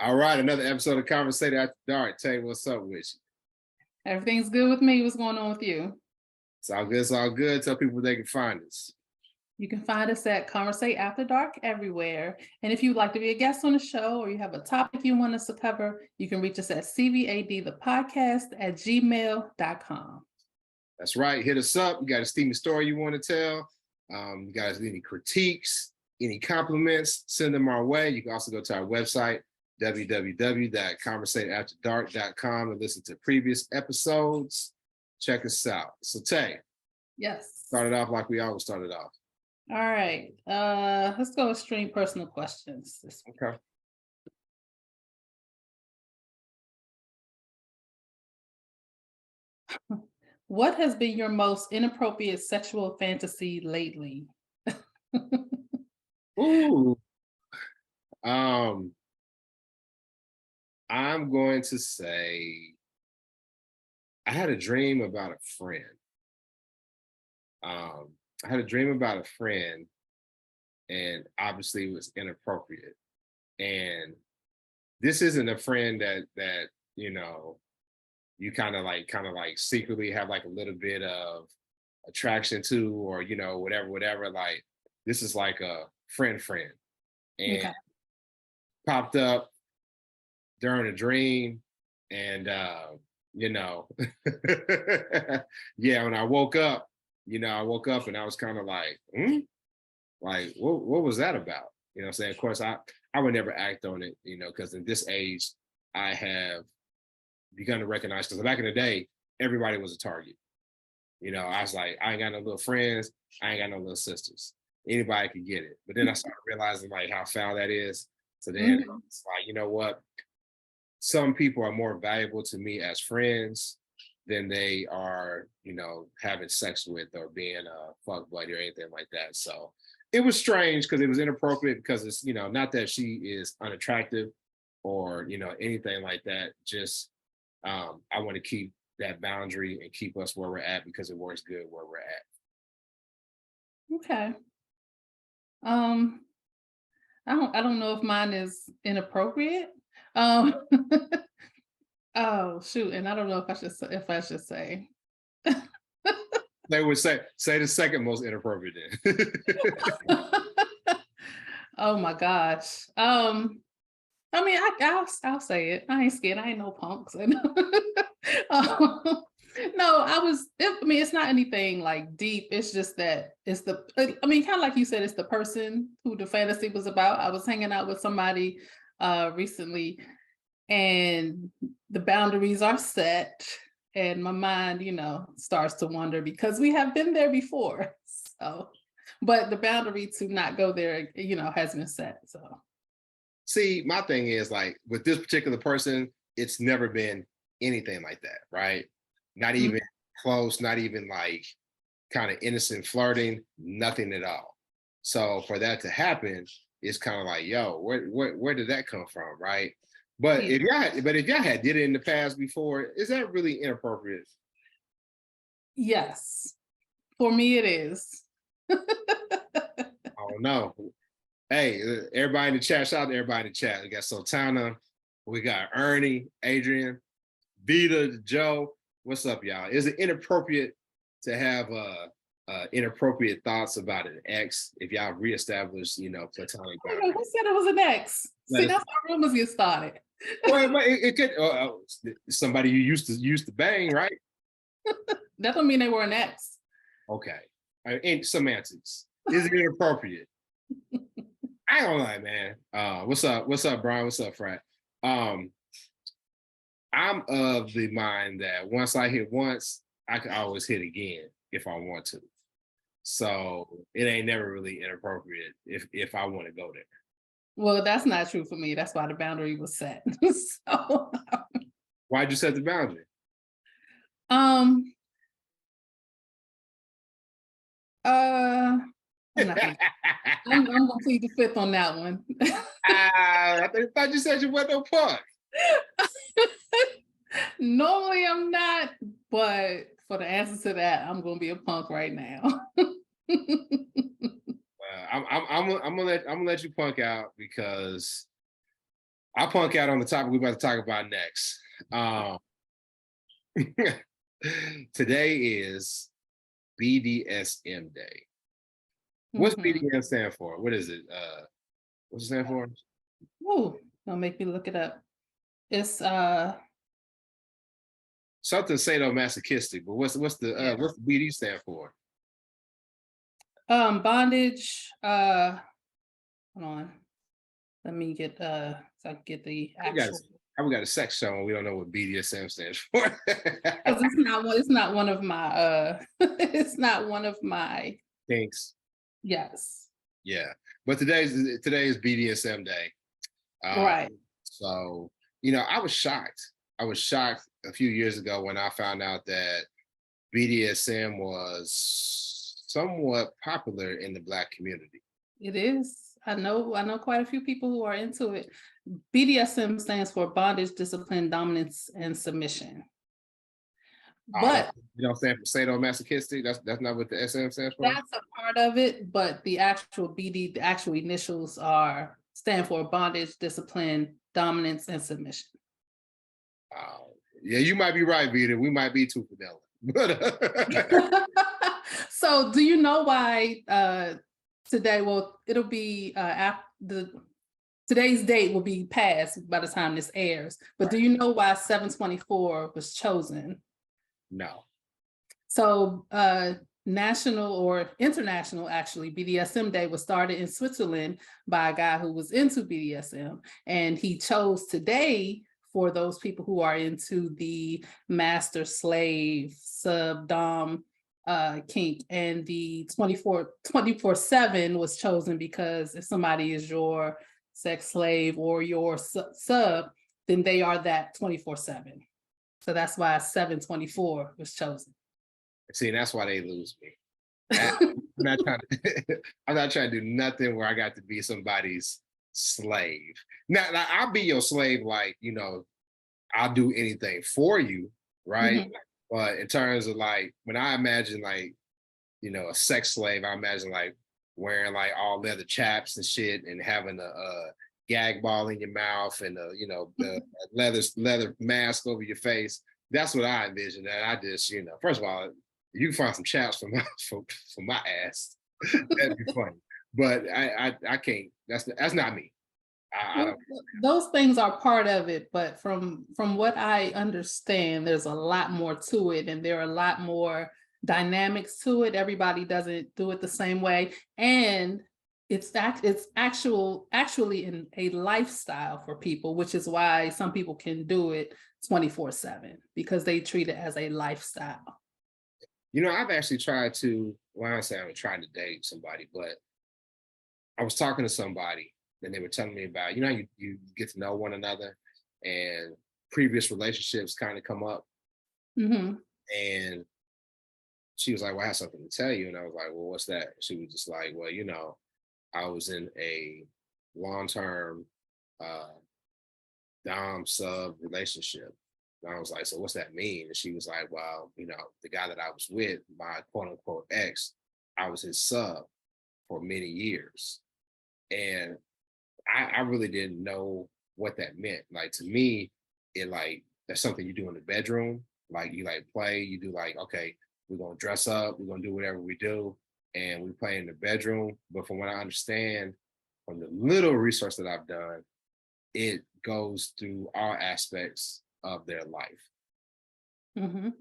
All right, another episode of Conversate After Dark. Tay, what's up with you? Everything's good with me. What's going on with you? It's all good, it's all good. Tell people they can find us. You can find us at Conversate After Dark everywhere. And if you'd like to be a guest on the show or you have a topic you want us to cover, you can reach us at cvadthepodcast@gmail.com. That's right. Hit us up. You got a steamy story you want to tell. You guys any critiques, any compliments, send them our way. You can also go to our website, www.conversateafterdark.com, and listen to previous episodes. Check us out. So Tay, Yes. started off like we always started off. All right. Let's go with stream personal questions. Okay. What has been your most inappropriate sexual fantasy lately? Ooh. I'm going to say I had a dream about a friend. I had a dream about a friend, and obviously it was inappropriate. And this isn't a friend that you kind of like secretly have like a little bit of attraction to, or whatever. Like, this is like a friend, and Okay. popped up during a dream, and yeah, when I woke up, and I was kind of like, like what was that about? You know what I'm saying? Of course, I would never act on it, because in this age, I have begun to recognize, because back in the day, everybody was a target. I was like, I ain't got no little friends, I ain't got no little sisters. Anybody could get it. But then I started realizing like how foul that is. So then it's like, you know what? Some people are more valuable to me as friends than they are, having sex with or being a fuck buddy or anything like that. So it was strange because it was inappropriate, because it's, not that she is unattractive or, anything like that. Just I want to keep that boundary and keep us where we're at, because it works good where we're at. Okay. I don't know if mine is inappropriate. Oh shoot, and I don't know if I should say. They would say the second most inappropriate then. Oh my gosh. I mean, I'll say it. I ain't scared. I ain't no punks. No, it's not anything like deep. It's just that it's kind of like you said, it's the person who the fantasy was about. I was hanging out with somebody recently, and the boundaries are set, and my mind, starts to wander because we have been there before. So, but the boundary to not go there, has been set. So. See, my thing is, like, with this particular person, it's never been anything like that, right? Not even close, not even like kind of innocent flirting, nothing at all. So for that to happen, it's kind of like, yo, where did that come from, right? But if y'all had did it in the past before, is that really inappropriate? Yes, for me it is. Oh no. Hey, everybody in the chat, shout out to everybody in the chat. We got Sultana, we got Ernie, Adrian, Vita, Joe. What's up, y'all? Is it inappropriate to have inappropriate thoughts about an ex if y'all reestablish, platonic boundaries? Who said it was an ex? See, that's how rumors get started. Well, it could somebody you used to bang, right? That don't mean they were an ex. Okay. In semantics. Is it inappropriate? I don't lie, man. What's up, Brian? What's up, Frat? I'm of the mind that once I hit once, I can always hit again if I want to. So it ain't never really inappropriate if I want to go there. Well, that's not true for me. That's why the boundary was set. So why'd you set the boundary? I'm gonna plead the fifth on that one. I thought you said you weren't no punk. Normally I'm not, but for the answer to that, I'm gonna be a punk right now. I'm gonna let you punk out, because I'll punk out on the topic we're about to talk about next. Um, Today is BDSM Day. What's Mhm. BDSM stand for? What is it? What's it stand for? Ooh, don't make me look it up. It's Something sadomasochistic, but yeah. what's the BD stand for? Bondage, hold on. Let me get so I can get the We got actual we got a sex show and we don't know what BDSM stands for. because it's not one of my it's not one of my Thanks. yes. Yeah, but today is BDSM Day. Uh, Right. so I was shocked. I was shocked a few years ago when I found out that BDSM was somewhat popular in the Black community. It is. I know quite a few people who are into it. BDSM stands for bondage, discipline, dominance, and submission. But You don't stand for sadomasochistic. That's not what the SM stands for. that's a part of it, but the actual BD, the actual initials are stand for bondage, discipline, dominance, and submission. Uh, yeah, you might be right, Vita. We might be too vanilla. But So do you know why today, well, it'll be after the today's date will be passed by the time this airs, but do right. you know why 724 was chosen? No. So national or international, actually, BDSM Day was started in Switzerland by a guy who was into BDSM, and he chose today for those people who are into the master slave sub dom kink, and the 24/7 was chosen because if somebody is your sex slave or your sub, then they are that 24/7. So that's why 724 was chosen. See, that's why they lose me. I'm not trying to. I'm not trying to do nothing where I got to be somebody's slave. Now I'll be your slave, like I'll do anything for you, right? Mhm. But in terms of like when I imagine like a sex slave, I imagine like wearing like all leather chaps and shit and having a gag ball in your mouth and the leather mask over your face. That's what I envision. And I just first of all, you can find some chaps for my for my ass. That'd be funny. But I can't. That's not me. I Well, don't. those things are part of it, but from what I understand, there's a lot more to it, and there are a lot more dynamics to it. Everybody doesn't do it the same way, and it's actually in a lifestyle for people, which is why some people can do it 24/7 because they treat it as a lifestyle. I've actually tried to. Well, I say I haven't tried to date somebody, but I was talking to somebody and they were telling me about, you get to know one another and previous relationships kind of come up. Hmm. And she was like, well, I have something to tell you. And I was like, well, what's that? She was just like, well, I was in a long term uh, Dom sub relationship. And I was like, so what's that mean? And she was like, well, the guy that I was with, my quote unquote ex, I was his sub for many years. And I really didn't know what that meant. Like to me, it like that's something you do in the bedroom. Like you like play, you do like, okay, we're gonna dress up, we're gonna do whatever we do, and we play in the bedroom. But from what I understand, from the little research that I've done, it goes through all aspects of their life. Hmm. Is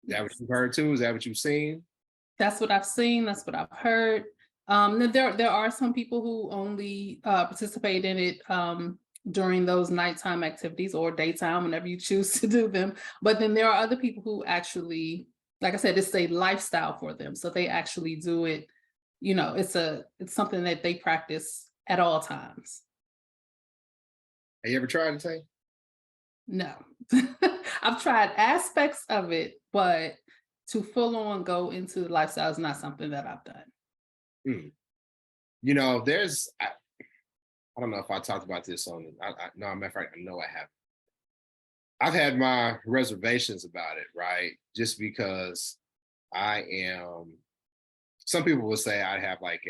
that what Yes. you've heard too? Is that what you've seen? That's what I've seen. That's what I've heard. There are some people who only participate in it during those nighttime activities or daytime, whenever you choose to do them. But then there are other people who actually, like I said, it's a lifestyle for them. So they actually do it. It's something that they practice at all times. Have you ever tried to say? No, I've tried aspects of it, but to full on go into the lifestyle is not something that I've done. Hmm. There's I don't know if I talked about this on. No, matter of fact, I know I have. I've had my reservations about it, right? Just because I am. Some people would say I have like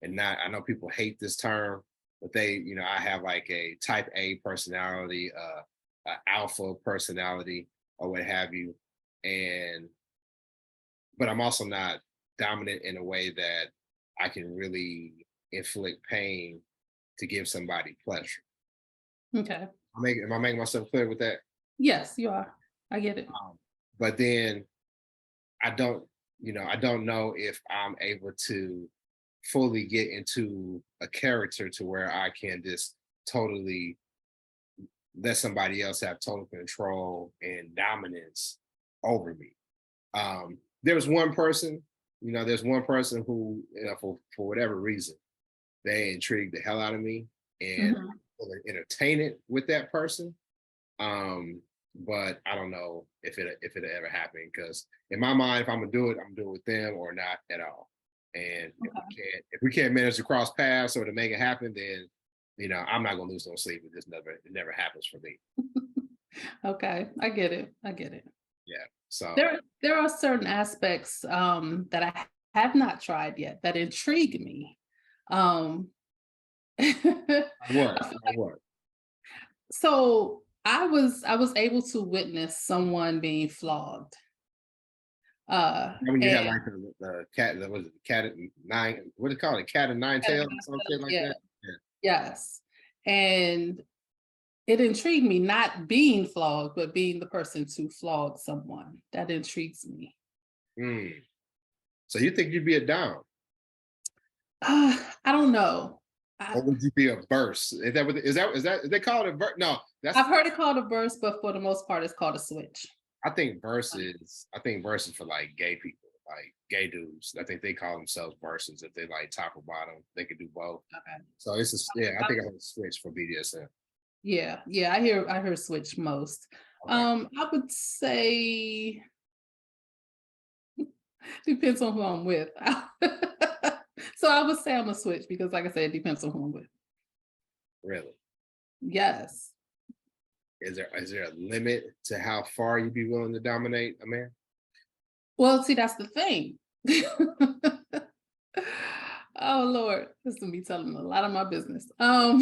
and not. I know people hate this term, but they, I have like a type A personality, a alpha personality, or what have you, and but I'm also not dominant in a way that I can really inflict pain to give somebody pleasure. Okay. Am I making myself clear with that? Yes, you are. I get it. But then I don't, I don't know if I'm able to fully get into a character to where I can just totally let somebody else have total control and dominance over me. There was one person, there's one person who, for whatever reason, they intrigued the hell out of me, and Mhm. I'm entertain it with that person. But I don't know if it ever happened, because in my mind, if I'm gonna do it, I'm gonna do it with them or not at all. And Okay. if we can't manage to cross paths or to make it happen, then I'm not gonna lose no sleep. It never happens for me. Okay. I get it. I get it. Yeah. So There are certain aspects that I have not tried yet that intrigue me. Um, what? What? so I was able to witness someone being flogged. When you have And like the cat, that was it, cat and nine, what do you call it? Cat and nine tails or some shit like yeah, that. Yeah. yes. And it intrigued me not being flogged, but being the person to flog someone. That intrigues me. Mm. So you think you'd be a dom, I don't know. I, or would you be a burst? Is that what is they call it a burst? No, that's I've heard it called a burst, but for the most part, it's called a switch. I think burst is for like gay people, like gay dudes. I think they call themselves bursters if they like top or bottom. They could do both. Okay. So yeah, I think I'm gonna switch for BDSM. Yeah, yeah, I hear switch most. Okay. I would say depends on who I'm with. So I would say I'm a switch because, like I said, it depends on who I'm with. Really? Yes. Is there a limit to how far you'd be willing to dominate a man? Well, see, that's the thing. Oh Lord, this will be telling a lot of my business. I'll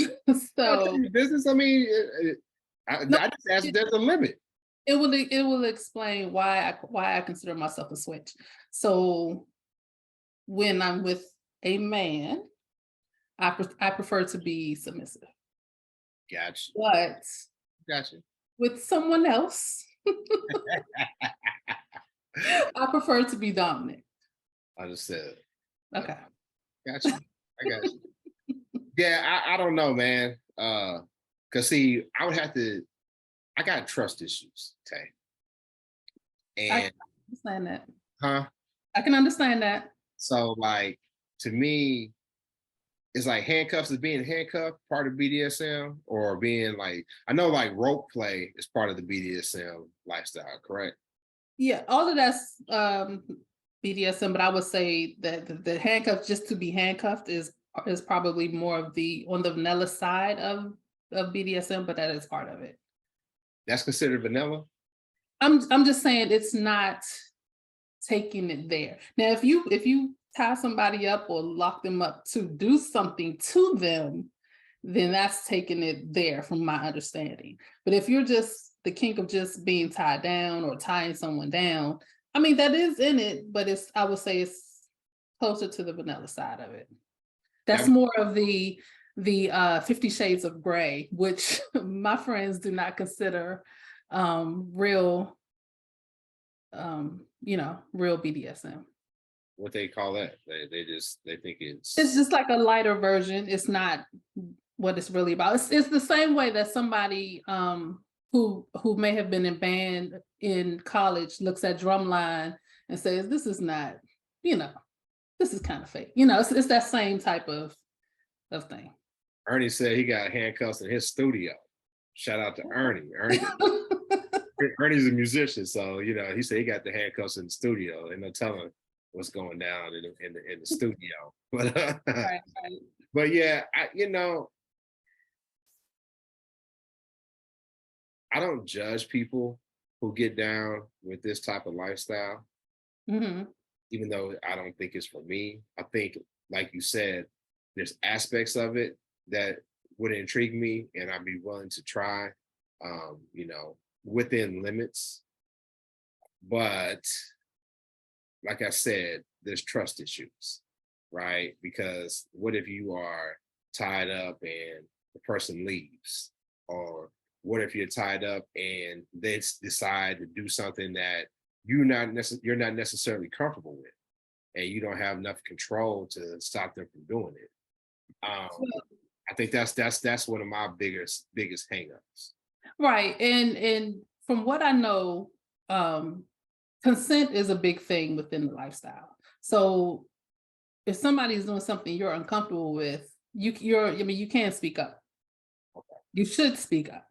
tell So you business. I mean, no, I just asked if there's a limit. it will explain why I consider myself a switch. So when I'm with a man, I prefer to be submissive, Gotcha. but Gotcha. with someone else, I prefer to be dominant. Understood. Okay. Gotcha. I got you. Yeah, I don't know, man. Cause see, I got trust issues, Tay. I can And understand that. huh? I can understand that. So like to me, it's like handcuffs is being handcuffed part of BDSM, or being like, I know like rope play is part of the BDSM lifestyle, correct? Yeah, all of that's BDSM, but I would say that the handcuff just to be handcuffed is probably more of the on the vanilla side of BDSM, but that is part of it. That's considered vanilla. I'm just saying it's not taking it there. Now, if you tie somebody up or lock them up to do something to them, then that's taking it there from my understanding. But if you're just the kink of just being tied down or tying someone down, I mean that is in it, but I would say it's closer to the vanilla side of it. That's That more of the 50 Shades of Gray, which my friends do not consider real real BDSM. what they call that. They think It's it's just like a lighter version. It's not what it's really about. It's the same way that somebody who may have been in band in college looks at drumline and says, "This is not, you know, this is kind of fake." It's that same type of thing. Ernie said he got handcuffs in his studio. Shout out to Ernie. Ernie's a musician, so he said he got the handcuffs in the studio. Ain't no telling what's going down in the studio. But Right, right. but yeah, I don't judge people who get down with this type of lifestyle, Hmm. even though I don't think it's for me. I think, like you said, there's aspects of it that would intrigue me and I'd be willing to try, you know, within limits. But like I said, there's trust issues, right? Because what if you are tied up and the person leaves? Or what if you're tied up and they decide to do something that you're not necessarily comfortable with, and you don't have enough control to stop them from doing it? I think that's one of my biggest hangups. Right. And from what I know, consent is a big thing within the lifestyle. So if somebody's doing something you're uncomfortable with, I mean, you can speak up. You should speak up.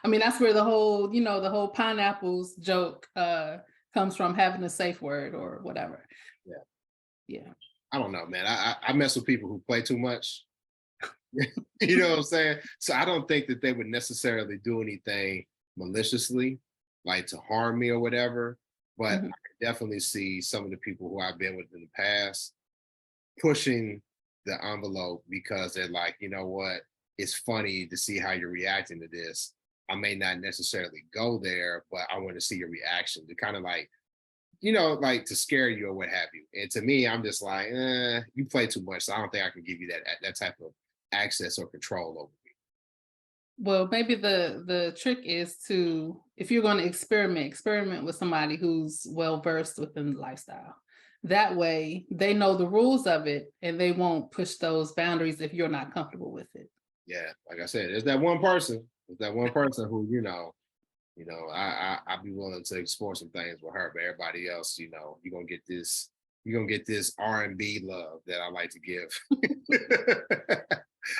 I mean, that's where the whole, the whole pineapples joke comes from, having a safe word or whatever. Yeah. Yeah. I don't know, man. I mess with people who play too much. You know what I'm saying? So I don't think that they would necessarily do anything maliciously, like to harm me or whatever. But I Mhm. can definitely see some of the people who I've been with in the past pushing the envelope because they're like, you know what? It's funny to see how you're reacting to this. I may not necessarily go there, but I want to see your reaction to kind of like, like to scare you or what have you. And to me, I'm just like, you play too much. So I don't think I can give you that type of access or control over me. Well, maybe the trick is to, if you're going to experiment with somebody who's well versed within the lifestyle. That way they know the rules of it and they won't push those boundaries if you're not comfortable with it. Yeah, like I said, there's that one person. There's that one person who, I'd be willing to explore some things with her, but everybody else, you're gonna get this R&B love that I like to give.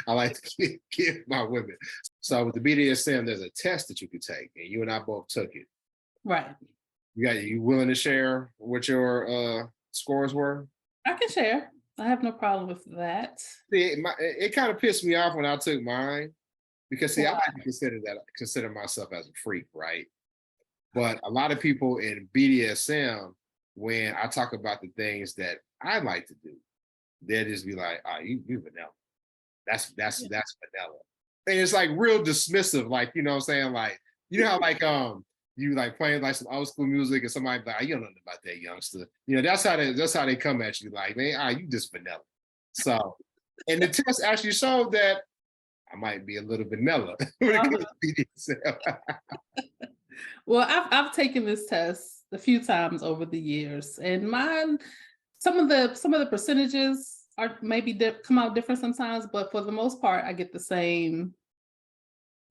I like to give my women. So with the BDSM, there's a test that you could take, and you and I both took it. Right. You willing to share what your scores were? I can share. I have no problem with that. See, it kind of pissed me off when I took mine because see, I Why? like to consider myself as a freak, right? But a lot of people in BDSM, when I talk about the things that I like to do, they'll just be like, "Oh, you vanilla. Yeah. That's vanilla." And it's like real dismissive, like what I'm saying, like how like you like playing like some old school music and somebody be like, "You don't know nothing about that youngster." That's how they come at you, like, man, you just vanilla. So, and the test actually showed that I might be a little vanilla when it comes Uh-huh. to BDSM. Well, I've taken this test a few times over the years, and mine, some of the percentages are maybe come out different sometimes, but for the most part, I get the same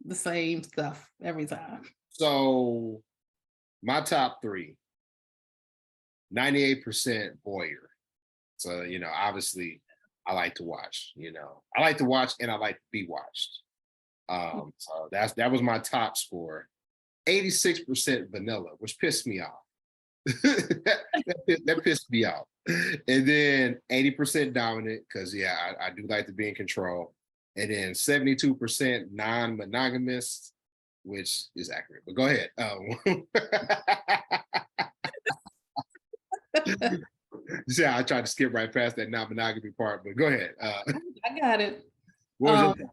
stuff every time. So my top three, 98% voyeur. So, obviously I like to watch, I like to watch and I like to be watched. So that was my top score. 86% vanilla, which pissed me off. that pissed me off. And then 80% dominant, because yeah, I do like to be in control. And then 72% non-monogamous, which is accurate. But go ahead. Yeah, I tried to skip right past that non-monogamy part, but go ahead. I got it. What was your Um,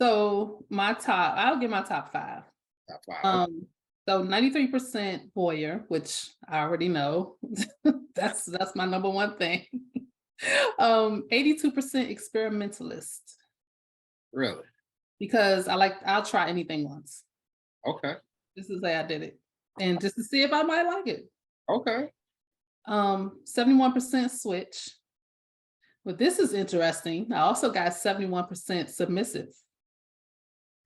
so I'll give my top five. top five? Okay. Um, so 93% voyeur, which I already know. That's my number one thing. 82% experimentalist, Really? because I'll try anything once. Okay. Just to say I did it. And just to see if I might like it. Okay. 71% switch. But this is interesting. I also got 71% submissive,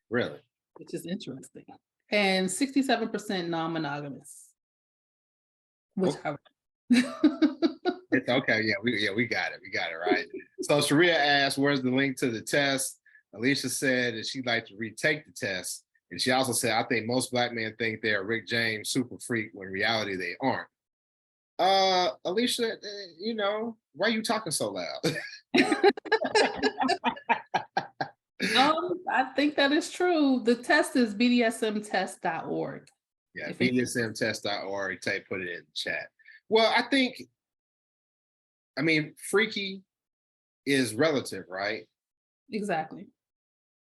Really? which is interesting. And 67% non-monogamous, which Okay. I It's okay. We got it. We got it right. So Sharia asked, "Where's the link to the test?" Alicia said that she'd like to retake the test, and she also said, "I think most black men think they're Rick James super freak when in reality they aren't." Alicia, why are you talking so loud? I think that is true. The test is bdsmtest.org. Yeah, If any, bdsmtest.org. Tay put it in the chat. Well, I mean, freaky is relative, right? exactly.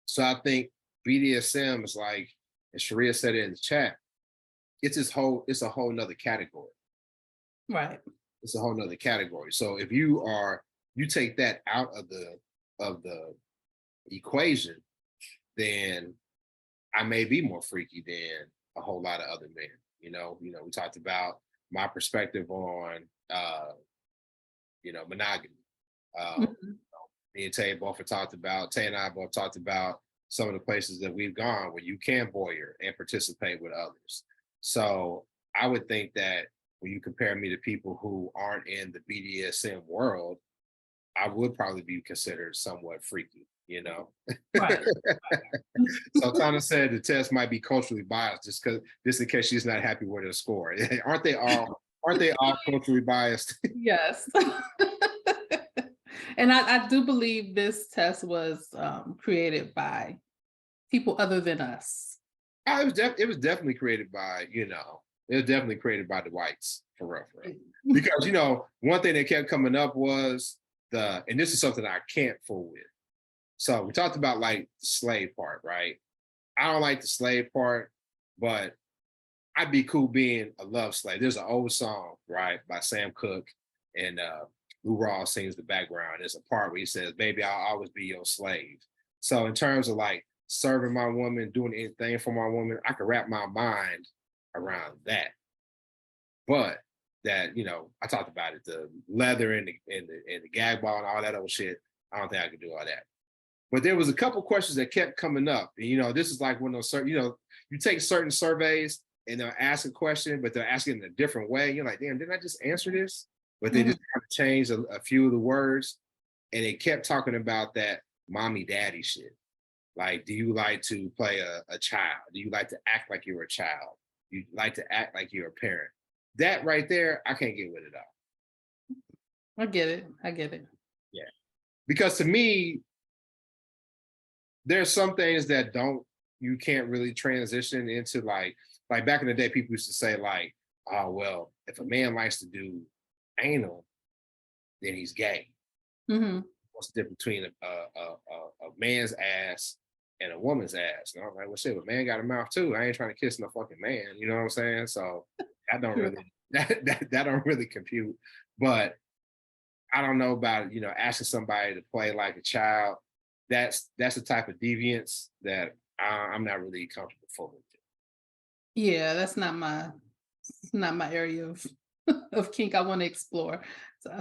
So I think BDSM is like, and Sharia said it in the chat, it's a whole nother category. Right. It's a whole nother category. So if you take that out of the equation, then I may be more freaky than a whole lot of other men. We talked about my perspective on monogamy. Mhm. Me and Tay and I both talked about some of the places that we've gone where you can voyeur and participate with others. So I would think that when you compare me to people who aren't in the BDSM world, I would probably be considered somewhat freaky. Right. So Tana said the test might be culturally biased just in case she's not happy with her score. Aren't they all culturally biased? Yes. And I do believe this test was created by people other than us. It was definitely created by, it was definitely created by the whites for real, for real. Because one thing that kept coming up was and this is something I can't fool with. So we talked about like the slave part, right? I don't like the slave part, but I'd be cool being a love slave. There's an old song, right, by Sam Cooke, and Lou Rawls sings the background. There's a part where he says, "Baby, I'll always be your slave." So in terms of like serving my woman, doing anything for my woman, I could wrap my mind around that. But that, I talked about it, the leather and the gag ball and all that other shit. I don't think I could do all that. But there was a couple questions that kept coming up. And, this is like one of those certain, you take certain surveys and they'll ask a question, but they'll ask it in a different way. You're like, damn, didn't I just answer this? But they just kind of changed a few of the words. And they kept talking about that mommy daddy shit. Like, do you like to play a child? Do you like to act like you're a child? You like to act like you're a parent? That right there, I can't get with it all. I get it. I get it. Yeah. Because to me, there's some things that you can't really transition into like back in the day, people used to say like, oh, well, if a man likes to do anal, then he's gay. Hmm. What's the difference between a man's ass and a woman's ass? And I'm like, well, shit, a man got a mouth too. I ain't trying to kiss no fucking man. You know what I'm saying? So that don't True. really that don't really compute. But I don't know about asking somebody to play like a child. That's the type of deviance that I'm not really comfortable fully with. Yeah, that's not my area of of kink I want to explore. So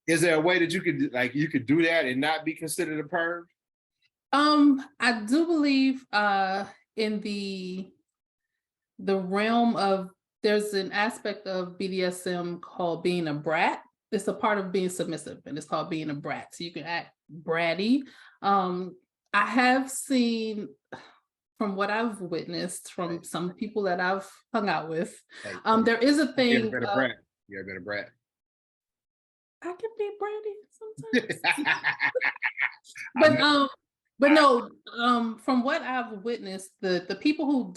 Is there a way that you could do that and not be considered a perv? I do believe in the realm of, there's an aspect of BDSM called being a brat. It's a part of being submissive, and it's called being a brat. So you can act bratty. I have seen, from what I've witnessed from some people that I've hung out with, Hey, there is a you ever thing. been a brat? You ever been a brat? I can be bratty sometimes. I But know. but no, from what I've witnessed, the people who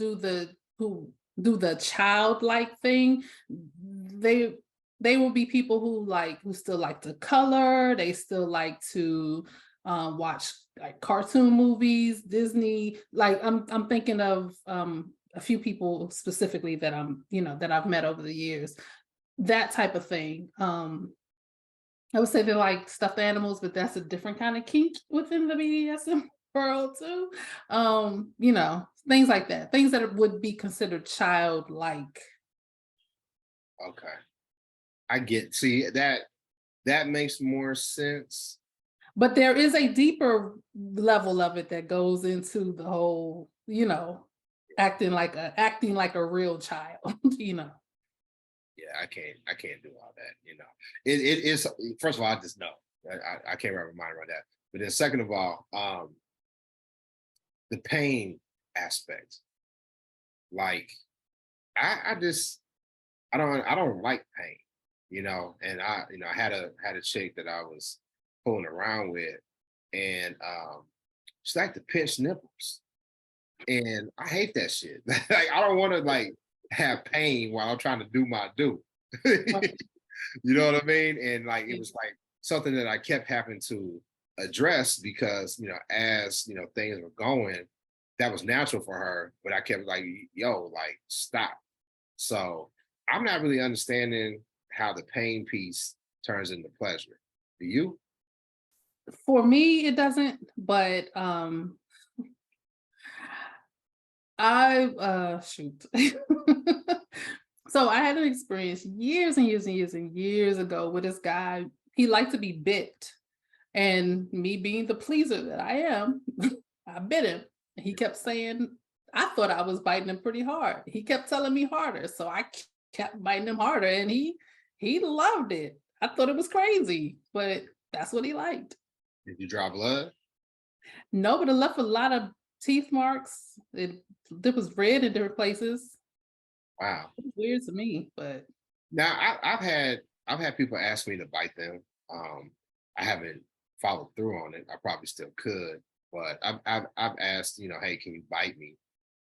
do the childlike thing, they they will be people who still like to color, they still like to watch like cartoon movies, Disney. Like I'm thinking of a few people specifically that that I've met over the years, that type of thing. I would say they like stuffed animals, but that's a different kind of kink within the BDSM world too. Things like that, things that would be considered childlike. Okay, I get. See that makes more sense. But there is a deeper level of it that goes into the whole, acting like a real child. Yeah, I can't do all that. It is, first of all, I just know I can't wrap my mind around that. But then second of all, the pain aspect, like I just I don't like pain, and I had a chick that I was fooling around with, and she liked to pinch nipples, and I hate that shit. Like I don't want to like have pain while I'm trying to do my do. You know what I mean? And like it was like something that I kept having to addressed because, as things were going, that was natural for her. But I kept like, yo, like stop. So I'm not really understanding how the pain piece turns into pleasure. Do you? For me, it doesn't, but I shoot. So I had an experience years and years and years and years ago with this guy. He liked to be bit. And me being the pleaser that I am, I bit him. He kept saying, I thought I was biting him pretty hard. He kept telling me harder. So I kept biting him harder and he loved it. I thought it was crazy, but that's what he liked. Did you draw blood? No, but it left a lot of teeth marks. It was red in different places. Wow. It was weird to me, but Now I've had people ask me to bite them. I haven't followed through on it. I probably still could, but I've asked, hey, can you bite me?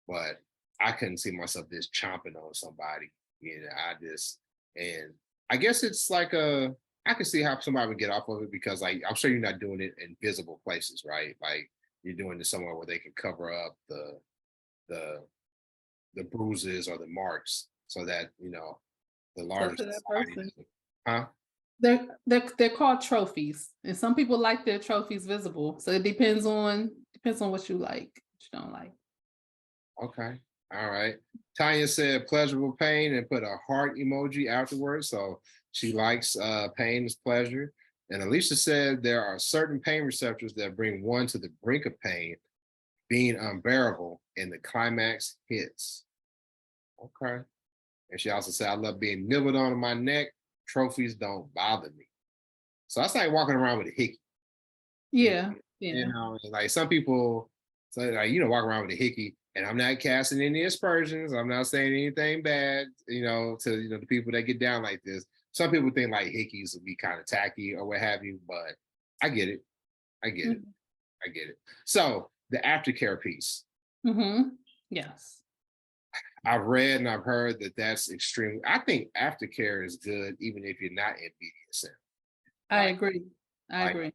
But I couldn't see myself just chomping on somebody. I just and I guess it's like I can see how somebody would get off of it because like I'm sure you're not doing it in visible places, right? Like you're doing it somewhere where they can cover up the bruises or the marks so that the so larger to that society person, doesn't. Huh? they're called trophies, and some people like their trophies visible. So it depends on what you like, what you don't like. Okay. All right. Tanya said pleasurable pain and put a heart emoji afterwards. So she likes pain is pleasure. And Alicia said there are certain pain receptors that bring one to the brink of pain, being unbearable, and the climax hits. Okay. And she also said, I love being nibbled on in my neck. Trophies don't bother me. So that's like walking around with a hickey. You Yeah, yeah. like some people, so like walk around with a hickey, and I'm not casting any aspersions. I'm not saying anything bad, to the people that get down like this. Some people think like hickeys would be kind of tacky or what have you, but I get it. I get it. Mhm. I get it. So the aftercare piece, Mhm. Yes, I've read and I've heard that that's extremely. I think aftercare is good even if you're not in BDSM. I Like agree. I Like, agree.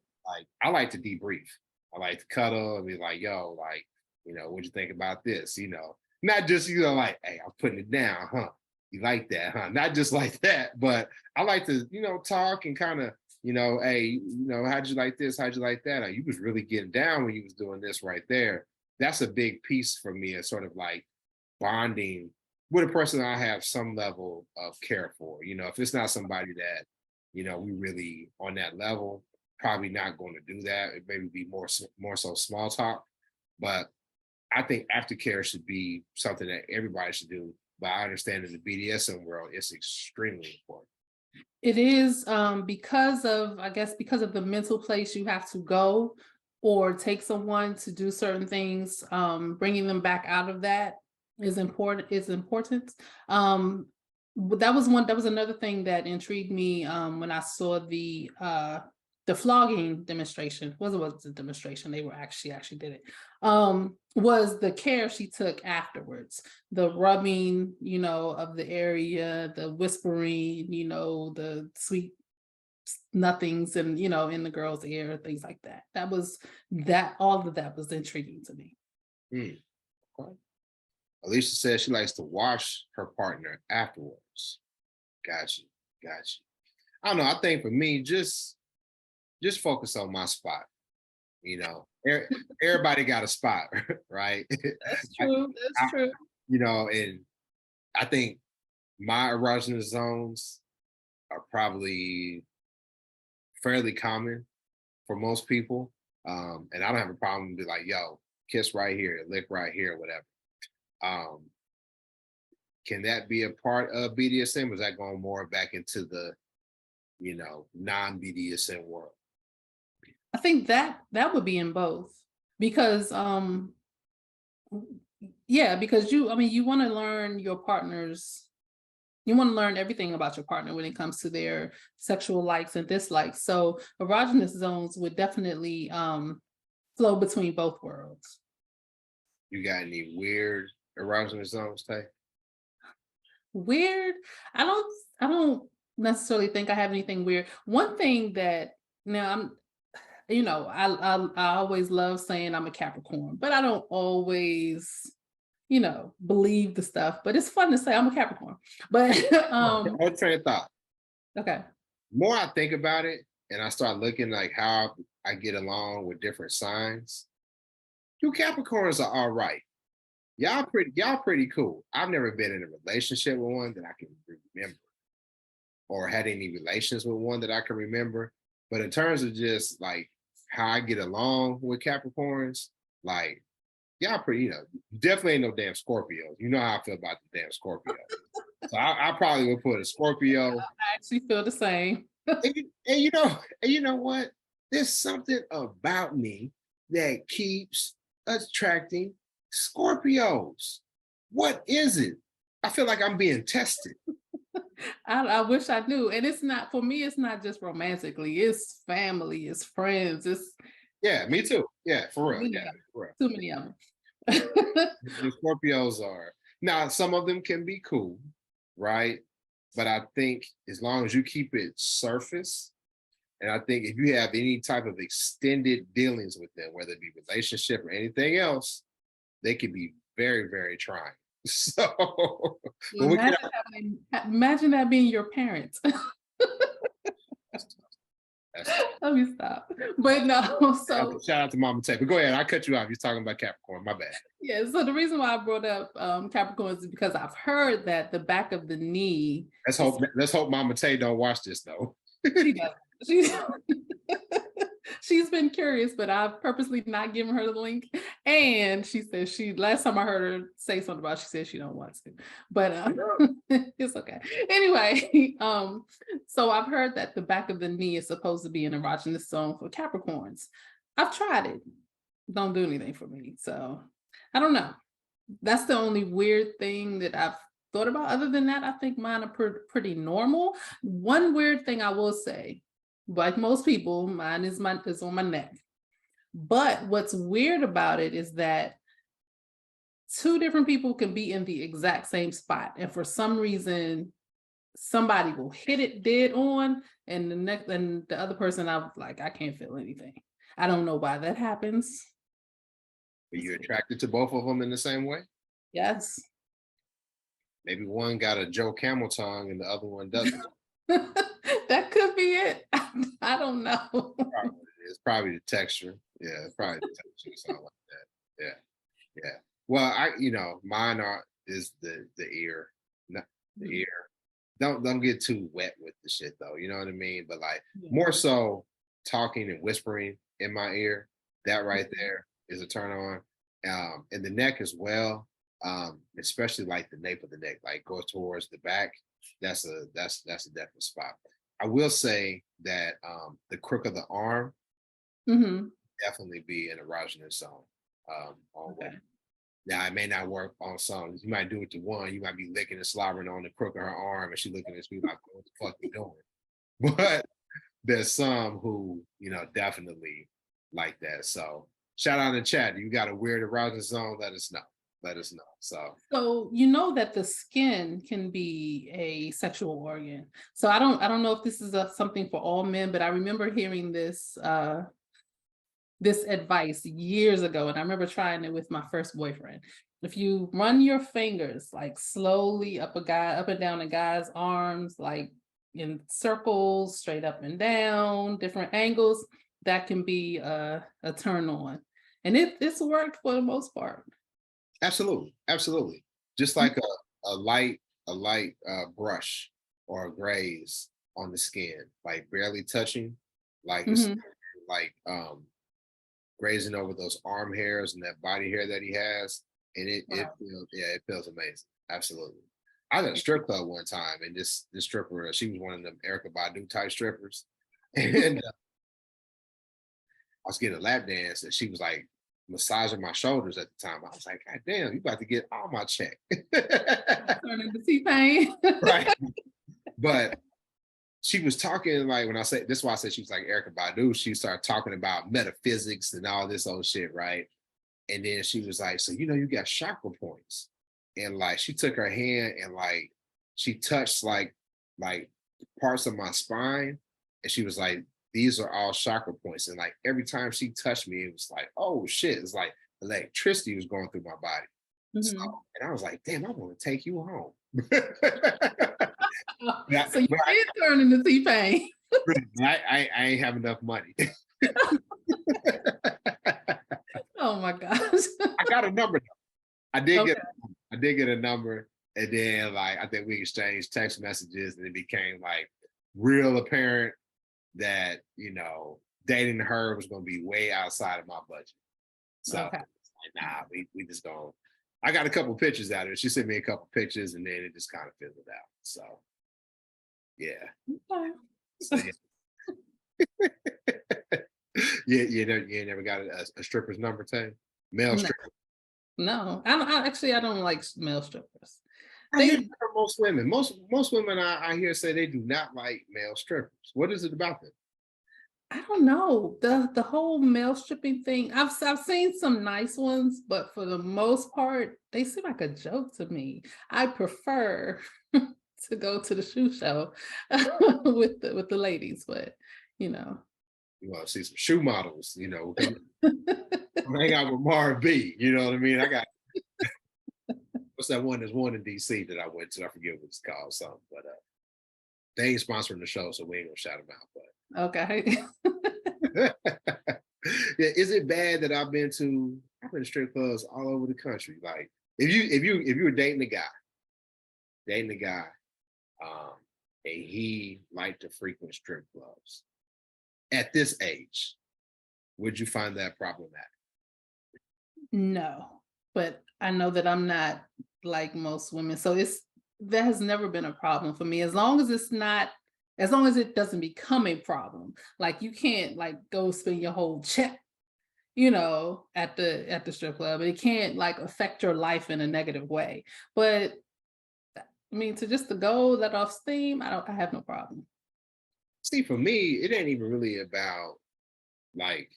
I like to debrief. I like to cuddle and be like, yo, like, what'd you think about this? Not just, like, hey, I'm putting it down, huh? You like that, huh? Not just like that, but I like to, talk and kind of, hey, how'd you like this? How'd you like that? Or you was really getting down when you was doing this right there. That's a big piece for me. It's sort of like bonding with a person I have some level of care for. If it's not somebody that, we really on that level, probably not going to do that. It maybe be more so small talk. But I think aftercare should be something that everybody should do. But I understand in the BDSM world, it's extremely important. It is because of, I guess, because of the mental place you have to go or take someone to do certain things. Bringing them back out of that is important. Is important. But that was another thing that intrigued me when I saw the flogging demonstration. Was a demonstration? They were actually did it. Was the care she took afterwards, the rubbing, of the area, the whispering, the sweet nothings and, in the girl's ear, things like that. All of that was intriguing to me. Hmm, okay. Alicia says she likes to wash her partner afterwards. Gotcha. Gotcha. I don't know. I think for me, just focus on my spot. You know, everybody got a spot, right? That's I, true. That's I, true. and I think my erogenous zones are probably fairly common for most people. And I don't have a problem with like, yo, kiss right here, lick right here, whatever. Um, can that be a part of BDSM? Or is that going more back into the, non-BDSM world? I think that would be in both because yeah, because you want to learn your partner's you want to learn everything about your partner when it comes to their sexual likes and dislikes. So erogenous zones would definitely flow between both worlds. You got any weird erogenous zones, Tay? Weird. I don't necessarily think I have anything weird. One thing that now I'm I always love saying I'm a Capricorn, but I don't always, believe the stuff. But it's fun to say I'm a Capricorn. But One train of thought. okay. More I think about it, and I start looking like how I get along with different signs. You Capricorns are all right. Y'all pretty cool. I've never been in a relationship with one that I can remember, or had any relations with one that I can remember. But in terms of just like how I get along with Capricorns, like y'all pretty, definitely ain't no damn Scorpios. You know how I feel about the damn Scorpio. So I probably would put a Scorpio. I actually feel the same. And you know what? There's something about me that keeps attracting Scorpios. What is it? I feel like I'm being tested. I wish I knew. And it's not for me, it's not just romantically, it's family, it's friends, it's Yeah, me too. Yeah, for too real. many Yeah, of 'em. for real. Too many of them. The Scorpios are now, some of them can be cool, right? But I think as long as you keep it surface, and I think if you have any type of extended dealings with them, whether it be relationship or anything else, they can be very, very trying. So when we get Imagine that being your parents. that's Let me stop. But no, so shout out to Mama Tay. But go ahead, I cut you off. You're talking about Capricorn. My bad. yeah, so the reason why I brought up Capricorns is because I've heard that the back of the knee Let's hope Mama Tay don't watch this though. she does. She's she's been curious, but I've purposely not given her the link. And she said last time I heard her say something about it, she said she don't want to. But it's okay. Anyway, so I've heard that the back of the knee is supposed to be an erogenous zone for Capricorns. I've tried it. Don't do anything for me. So I don't know. That's the only weird thing that I've thought about. Other than that, I think mine are pretty normal. One weird thing I will say, like most people, mine is on my neck. But what's weird about it is that two different people can be in the exact same spot, and for some reason, somebody will hit it dead on, and the other person, I'm like, I can't feel anything. I don't know why that happens. Are you attracted to both of them in the same way? Yes. Maybe one got a Joe Camel tongue and the other one doesn't. That could be it. I don't know. It's probably the texture. Yeah, it's probably the texture, something like that. Yeah, yeah. Well, mine is the ear, not the ear. Don't get too wet with the shit though. You know what I mean? But like more so talking and whispering in my ear. That right there is a turn on. And the neck as well. Especially like the nape of the neck, like goes towards the back. That's a definite spot. I will say that the crook of the arm definitely be an erogenous zone. On Okay. Now it may not work on some. You might do it to one. You might be licking and slobbering on the crook of her arm, and she looking at you like, "What the fuck you doing?" But there's some who definitely like that. So shout out in the chat. You got a weird erogenous zone? Let us know. Let us know. So you know that the skin can be a sexual organ. So I don't know if this is something for all men, but I remember hearing this this advice years ago, and I remember trying it with my first boyfriend. If you run your fingers like slowly up and down a guy's arms, like in circles, straight up and down, different angles, that can be a turn on. And it's worked for the most part. Absolutely. Just like a light brush or a graze on the skin, like barely touching, like like grazing over those arm hairs and that body hair that he has, and it feels amazing. Absolutely. I was at a strip club one time, and this stripper, she was one of them Erykah Badu type strippers, and I was getting a lap dance, and she was like massaging my shoulders at the time. I was like, God damn, you about to get all my check. Turning to T-Pain. Right. But she was talking like, when I say this is why I said she was like Erykah Badu, she started talking about metaphysics and all this old shit, right? And then she was like, so you got chakra points. And like she took her hand and like she touched like parts of my spine, and she was like, these are all chakra points. And like every time she touched me, it was like, oh shit. It's like electricity was going through my body. So, Mhm. and I was like, damn, I want to take you home. So you But did turn into T-Pain. I ain't have enough money. Oh my gosh. I got a number though. I did get Okay. I did get a number, and then like I think we exchanged text messages, and it became like real apparent that dating her was going to be way outside of my budget. So Okay. like, nah, we just going. I got a couple pictures out of it. She sent me a couple pictures, and then it just kind of fizzled out. So yeah, Okay. so, yeah. Yeah, you ain't never got a stripper's number, Tay? Male No, stripper. no. I don't like male strippers. I hear They that from most women. Most women I hear say they do not like male strippers. What is it about them? I don't know. The whole male stripping thing, I've seen some nice ones, but for the most part, they seem like a joke to me. I prefer to go to the shoe show with the ladies, but you know. You want to see some shoe models, come hang out with Marv B. You know what I mean? I got what's that one? There's one in DC that I went to. I forget what it's called, something, but they ain't sponsoring the show, so we ain't gonna shout them out. Okay. But yeah, is it bad that I've been to strip clubs all over the country? Like if you were dating a guy, um, and he liked to frequent strip clubs at this age, would you find that problematic? No, but I know that I'm not like most women. So that has never been a problem for me. As long as it's not, as long as it doesn't become a problem. Like you can't like go spend your whole check, at the strip club. It can't like affect your life in a negative way. But I mean, to go let off steam, I have no problem. See, for me, it ain't even really about like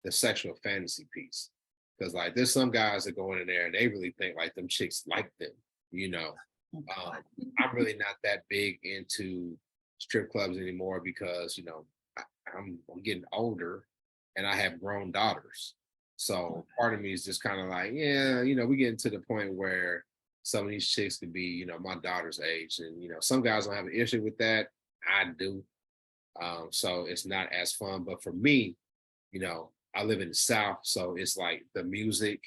the sexual fantasy piece. Because like there's some guys that go in there and they really think like them chicks like them, you know. Oh, Um, God. I'm really not that big into strip clubs anymore because I'm getting older and I have grown daughters. So part of me is just kind of like, yeah, we getting to the point where some of these chicks could be, my daughter's age. And some guys don't have an issue with that. I do. So it's not as fun. But for me, I live in the South, so it's like the music,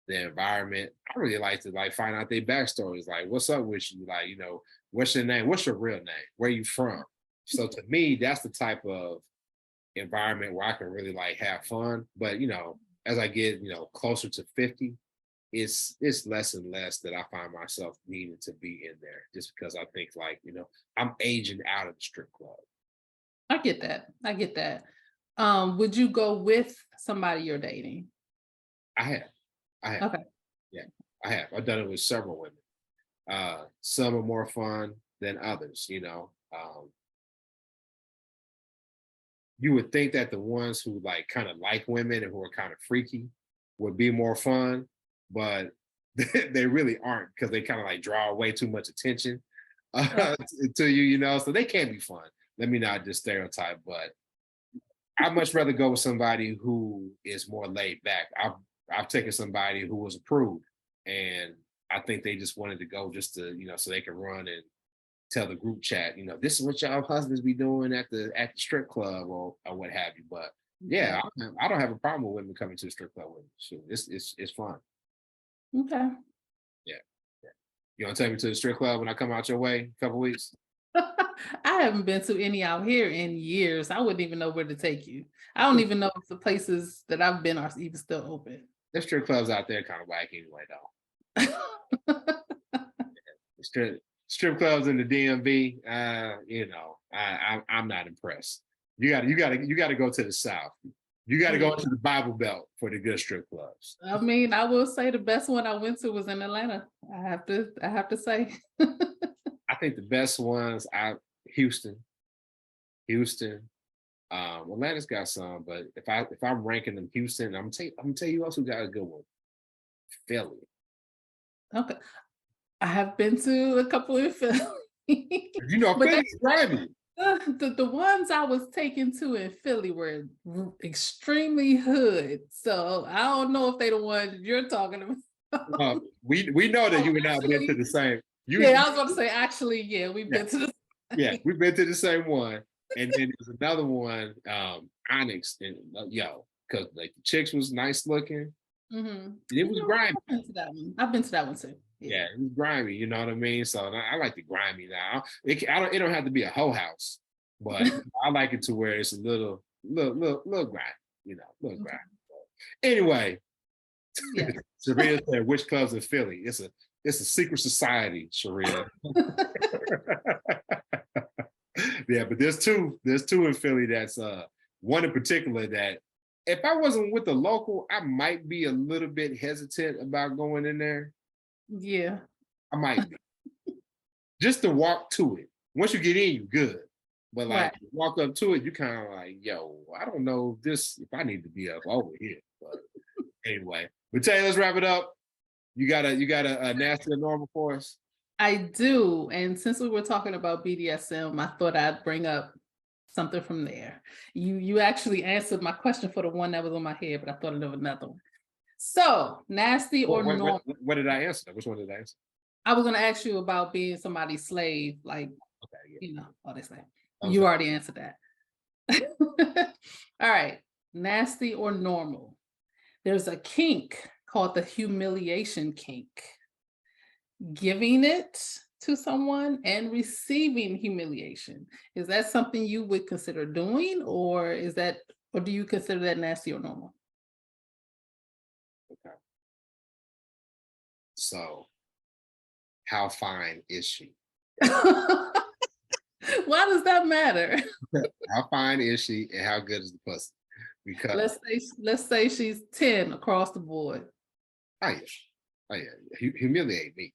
the environment. I really like to like find out their backstories. Like, what's up with you? Like, what's your name? What's your real name? Where you from? So to me, that's the type of environment where I can really like have fun. But as I get closer to 50, it's less and less that I find myself needing to be in there just because I think like I'm aging out of the strip club. I get that. I get that. Would you go with somebody you're dating? I have, I have, Okay. yeah, I have. I've done it with several women. Some are more fun than others. You would think that the ones who like kind of like women and who are kind of freaky would be more fun, but they really aren't because they kind of like draw away too much attention Okay. to you. So they can be fun. Let me not just stereotype, but I'd much rather go with somebody who is more laid back. I've taken somebody who was approved, and I think they just wanted to go just to so they can run and tell the group chat, this is what y'all husbands be doing at the strip club or what have you. But yeah, Okay. I don't have a problem with women coming to the strip club with me. Sure, it's fun. Okay. Yeah, yeah. You want to take me to the strip club when I come out your way in a couple weeks? I haven't been to any out here in years. I wouldn't even know where to take you. I don't even know if the places that I've been are even still open. The strip clubs out there kind of whack anyway, though. Strip clubs in the DMV, I'm not impressed. You got to go to the South. You got to go Yeah. to the Bible Belt for the good strip clubs. I mean, I will say the best one I went to was in Atlanta. I have to say. I think the best ones out Houston, Houston. Atlanta's got some, but if I'm ranking them, Houston, I'm gonna tell you also got a good one. Philly. Okay. I have been to a couple of Philly. You know, But Philly's grimy. The ones I was taken to in Philly were extremely hood. So I don't know if they the ones you're talking about. We know that Oh, you and I have been to actually, the same. yeah, I was about to say, actually, yeah, we've Yeah, been to the yeah, same. we've been to the same one. And then there's another one, Onyx, and because like the chicks was nice looking. Mhm. And it was grimy. I've been to that one. I've been to that one too. Yeah. Yeah, it was grimy. You know what I mean? So I like the grimy now. It don't have to be a whole house, but I like it to where it's a little grimy. Little grimy. Anyway, Yeah. Sharia said, "Which clubs in Philly? It's a secret society, Sharia." Yeah, but there's two. There's two in Philly. That's one in particular that if I wasn't with the local, I might be a little bit hesitant about going in there. Yeah. I might be just to walk to it. Once you get in, you good. But like Right. walk up to it, you kind of like, yo, I don't know if I need to be up over here. But anyway, but Tay, let's wrap it up. You got a nasty and normal for us. I do. And since we were talking about BDSM, I thought I'd bring up something from there. You actually answered my question for the one that was on my head, but I thought of another one. So, nasty or normal? What did I answer? Which one did I answer? I was gonna ask you about being somebody's slave, like, Okay, yeah. oh, they say. Okay. You already answered that. All right. Nasty or normal? There's a kink called the humiliation kink. Giving it to someone and receiving humiliation. Is that something you would consider doing, or do you consider that nasty or normal? Okay. So, how fine is she? Why does that matter? How fine is she, and how good is the pussy? Because Let's say she's 10 across the board. oh yeah, oh yeah, humiliate me.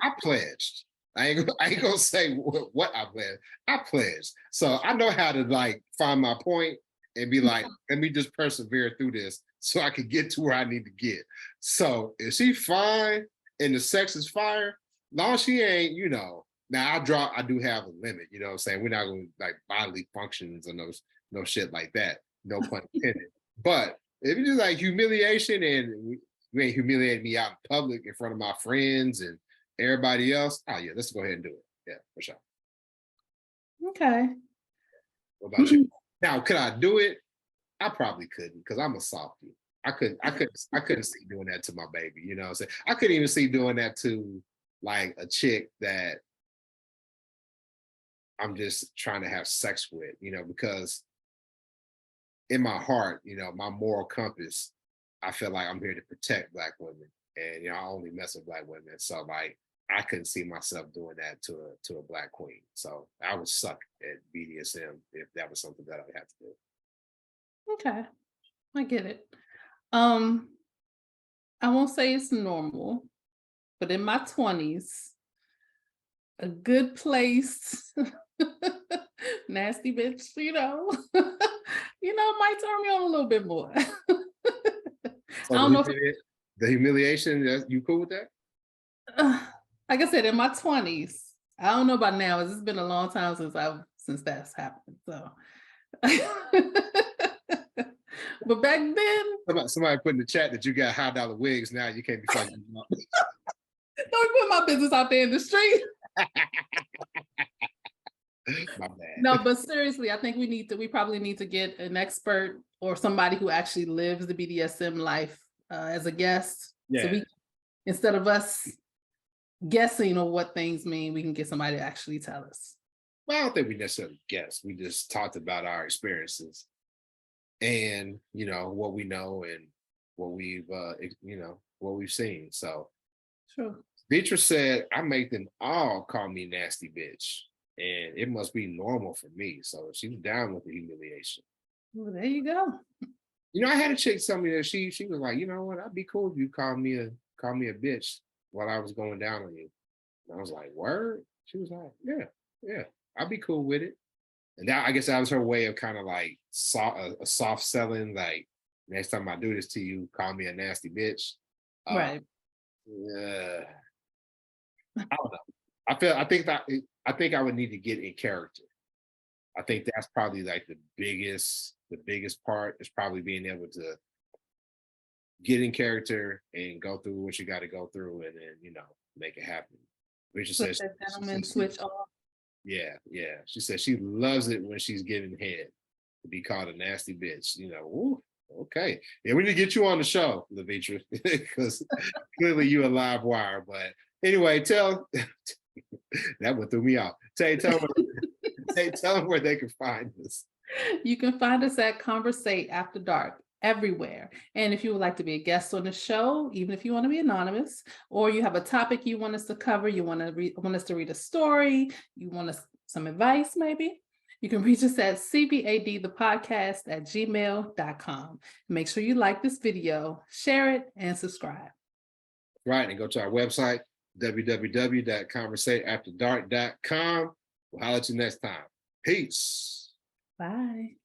I pledged. I ain't gonna say what I pledged. I pledged. So I know how to like find my point and be like, let me just persevere through this so I can get to where I need to get. So if she fine and the sex is fire, long as she ain't, now I do have a limit, you know what I'm saying? We're not gonna like bodily functions or no shit like that. No pun intended. But if you do like humiliation and you ain't humiliating me out in public in front of my friends and everybody else, oh yeah, let's go ahead and do it. Yeah, for sure. Okay. What about you? Now, could I do it? I probably couldn't because I'm a softie. I couldn't see doing that to my baby. You know what I'm saying? I couldn't even see doing that to like a chick that I'm just trying to have sex with, because in my heart, my moral compass, I feel like I'm here to protect Black women. And I only mess with Black women. So like I couldn't see myself doing that to a Black queen. So I would suck at BDSM if that was something that I had to do. Okay. I get it. Um, I won't say it's normal, but in my 20s, a good place, nasty bitch, might turn me on a little bit more. I So don't know if the humiliation, you cool with that? like I said, in my 20s, I don't know about now. It's been a long time since that's happened. So, but back then, Somebody put in the chat that you got $high wigs now. You can't be fucking them up. don't put my business out there in the street. My bad. No, but seriously, I think we probably need to get an expert or somebody who actually lives the BDSM life as a guest. Yeah. So instead of us guessing on what things mean, we can get somebody to actually tell us. Well, I don't think we necessarily guessed. We just talked about our experiences and what we know and what we've seen. So Sure. Beatrice said, I make them all call me nasty bitch. And it must be normal for me. So she's down with the humiliation. Well, there you go. I had a chick tell me that she was like, you know what, I'd be cool if you call me a bitch while I was going down on you. And I was like, word? She was like, yeah, I'd be cool with it. And I guess that was her way of kind of like a soft selling, like, next time I do this to you, call me a nasty bitch. Right. Yeah. I don't know. I think I would need to get in character. I think that's probably like the biggest part is probably being able to get in character and go through what you got to go through and then, make it happen. Rachel Put says, that gentleman switch off. yeah, yeah. She said she loves it when she's giving head to be called a nasty bitch. Ooh, okay. Yeah, we need to get you on the show, Levitra, because clearly you a live wire. But anyway, tell that one threw me off. Tell them where they can find us. You can find us at Conversate After Dark everywhere. And if you would like to be a guest on the show, even if you want to be anonymous, or you have a topic you want us to cover, you want us to read a story, you want us some advice, maybe, you can reach us at cvadthepodcast@gmail.com. Make sure you like this video, share it, and subscribe. Right, and go to our website, www.conversateafterdark.com. We'll holler at you next time. Peace. Bye.